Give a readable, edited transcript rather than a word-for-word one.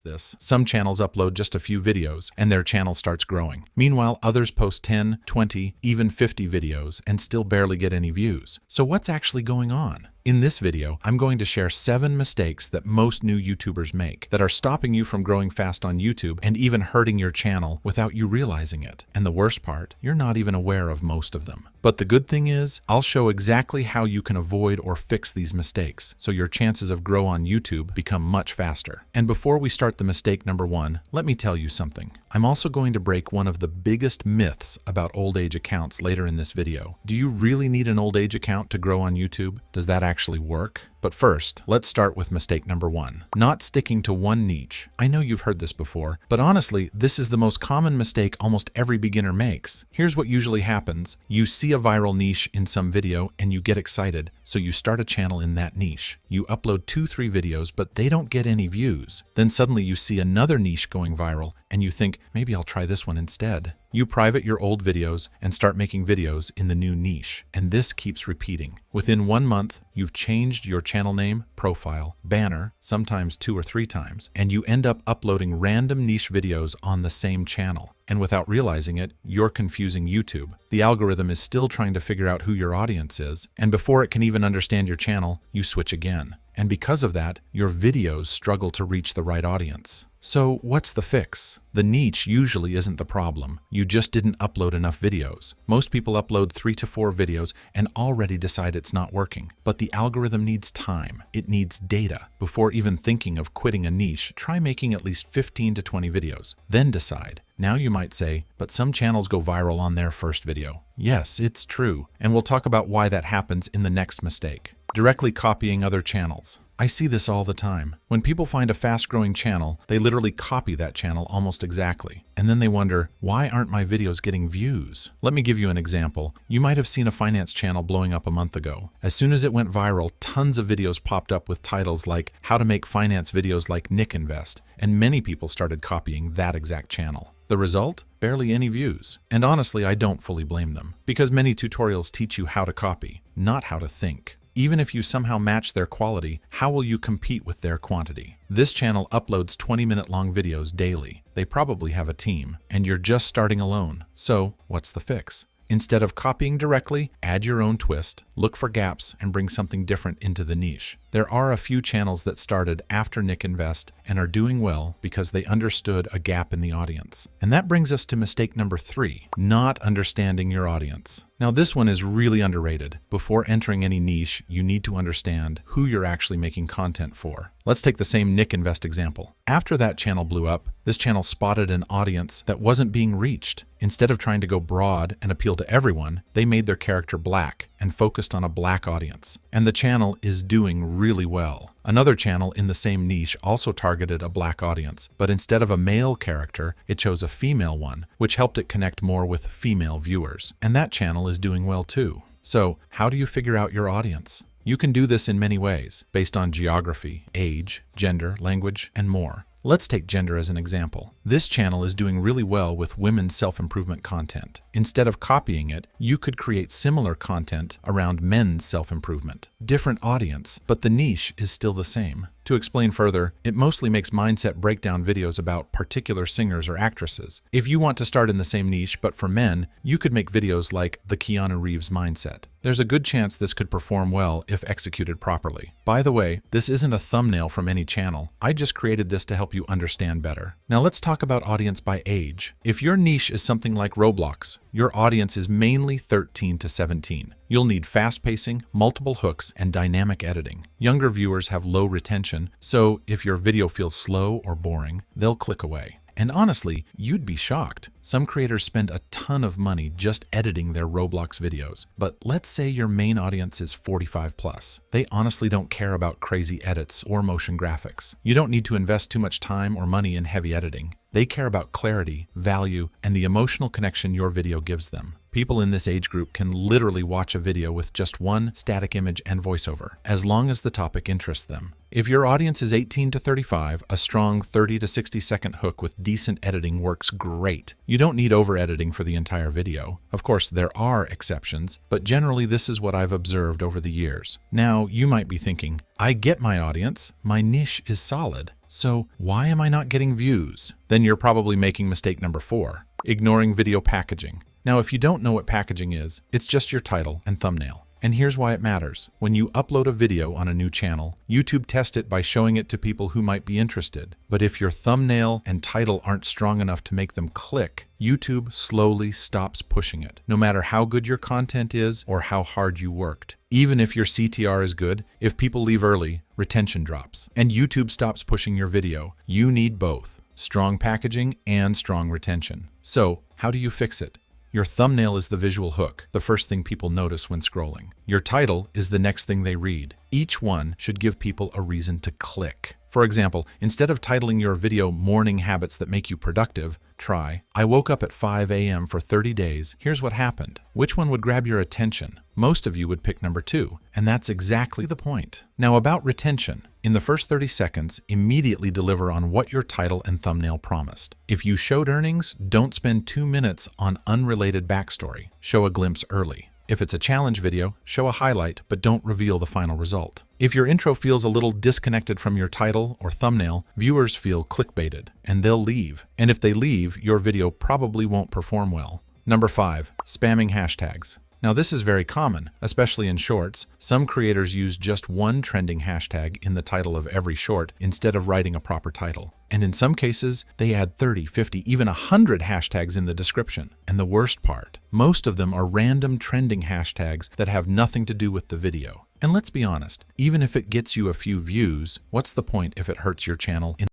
this. Some channels upload just a few videos and their channel starts growing. Meanwhile, others post 10, 20, even 50 videos and still barely get any views. So what's actually going on? In this video, I'm going to share 7 mistakes that most new YouTubers make that are stopping you from growing fast on YouTube and even hurting your channel without you realizing it. And the worst part, you're not even aware of most of them. But the good thing is, I'll show exactly how you can avoid or fix these mistakes so your chances of growth on YouTube become much faster. And before we start the mistake number 1, let me tell you something. I'm also going to break one of the biggest myths about old age accounts later in this video. Do you really need an old age account to grow on YouTube? Does that actually work? But first, let's start with mistake number 1, not sticking to one niche. I know you've heard this before, but honestly, this is the most common mistake almost every beginner makes. Here's what usually happens. You see a viral niche in some video and you get excited, so you start a channel in that niche. You upload 2-3 videos, but they don't get any views. Then suddenly you see another niche going viral and you think, maybe I'll try this one instead. You private your old videos and start making videos in the new niche, and this keeps repeating. Within 1 month, you've changed your channel name, profile, banner, sometimes 2 or 3 times, and you end up uploading random niche videos on the same channel. And without realizing it, you're confusing YouTube. The algorithm is still trying to figure out who your audience is, and before it can even understand your channel, you switch again. And because of that, your videos struggle to reach the right audience. So what's the fix? The niche usually isn't the problem. You just didn't upload enough videos. Most people upload 3 to 4 videos and already decide it's not working. But the algorithm needs time. It needs data. Before even thinking of quitting a niche, try making at least 15 to 20 videos. Then decide. Now you might say, but some channels go viral on their first video. Yes, it's true. And we'll talk about why that happens in the next mistake. Directly copying other channels. I see this all the time. When people find a fast-growing channel, they literally copy that channel almost exactly. And then they wonder, why aren't my videos getting views? Let me give you an example. You might have seen a finance channel blowing up a month ago. As soon as it went viral, tons of videos popped up with titles like how to make finance videos like Nick Invest, and many people started copying that exact channel. The result? Barely any views. And honestly, I don't fully blame them, because many tutorials teach you how to copy, not how to think. Even if you somehow match their quality, how will you compete with their quantity? This channel uploads 20-minute-long videos daily. They probably have a team, and you're just starting alone. So, what's the fix? Instead of copying directly, add your own twist, look for gaps, and bring something different into the niche. There are a few channels that started after Nick Invest and are doing well because they understood a gap in the audience. And that brings us to mistake number 3, not understanding your audience. Now this one is really underrated. Before entering any niche, you need to understand who you're actually making content for. Let's take the same Nick Invest example. After that channel blew up, this channel spotted an audience that wasn't being reached. Instead of trying to go broad and appeal to everyone, they made their character black and focused on a black audience. And the channel is doing really well. Another channel in the same niche also targeted a black audience, but instead of a male character, it chose a female one, which helped it connect more with female viewers. And that channel is doing well too. So, how do you figure out your audience? You can do this in many ways, based on geography, age, gender, language, and more. Let's take gender as an example. This channel is doing really well with women's self-improvement content. Instead of copying it, you could create similar content around men's self-improvement. Different audience, but the niche is still the same. To explain further, it mostly makes mindset breakdown videos about particular singers or actresses. If you want to start in the same niche, but for men, you could make videos like the Keanu Reeves mindset. There's a good chance this could perform well if executed properly. By the way, this isn't a thumbnail from any channel. I just created this to help you understand better. Now let's talk about audience by age. If your niche is something like Roblox, your audience is mainly 13 to 17. You'll need fast pacing, multiple hooks, and dynamic editing. Younger viewers have low retention, so if your video feels slow or boring, they'll click away. And honestly, you'd be shocked. Some creators spend a ton of money just editing their Roblox videos. But let's say your main audience is 45 plus. They honestly don't care about crazy edits or motion graphics. You don't need to invest too much time or money in heavy editing. They care about clarity, value, and the emotional connection your video gives them. People in this age group can literally watch a video with just one static image and voiceover, as long as the topic interests them. If your audience is 18 to 35, a strong 30 to 60 second hook with decent editing works great. You don't need over-editing for the entire video. Of course, there are exceptions, but generally this is what I've observed over the years. Now, you might be thinking, I get my audience, my niche is solid. So why am I not getting views? Then you're probably making mistake number 4, ignoring video packaging. Now, if you don't know what packaging is, it's just your title and thumbnail. And here's why it matters. When you upload a video on a new channel, YouTube tests it by showing it to people who might be interested. But if your thumbnail and title aren't strong enough to make them click, YouTube slowly stops pushing it, no matter how good your content is or how hard you worked. Even if your CTR is good, if people leave early, retention drops, and YouTube stops pushing your video. You need both strong packaging and strong retention. So, how do you fix it? Your thumbnail is the visual hook, the first thing people notice when scrolling. Your title is the next thing they read. Each one should give people a reason to click. For example, instead of titling your video "Morning Habits That Make You Productive," try, "I woke up at 5 a.m. for 30 days. Here's what happened." Which one would grab your attention? Most of you would pick number 2, and that's exactly the point. Now about retention. In the first 30 seconds, immediately deliver on what your title and thumbnail promised. If you showed earnings, don't spend 2 minutes on unrelated backstory. Show a glimpse early. If it's a challenge video, show a highlight, but don't reveal the final result. If your intro feels a little disconnected from your title or thumbnail, viewers feel clickbaited, and they'll leave. And if they leave, your video probably won't perform well. Number 5, spamming hashtags. Now this is very common, especially in shorts. Some creators use just one trending hashtag in the title of every short instead of writing a proper title. And in some cases, they add 30, 50, even 100 hashtags in the description. And the worst part, most of them are random trending hashtags that have nothing to do with the video. And let's be honest, even if it gets you a few views, what's the point if it hurts your channel in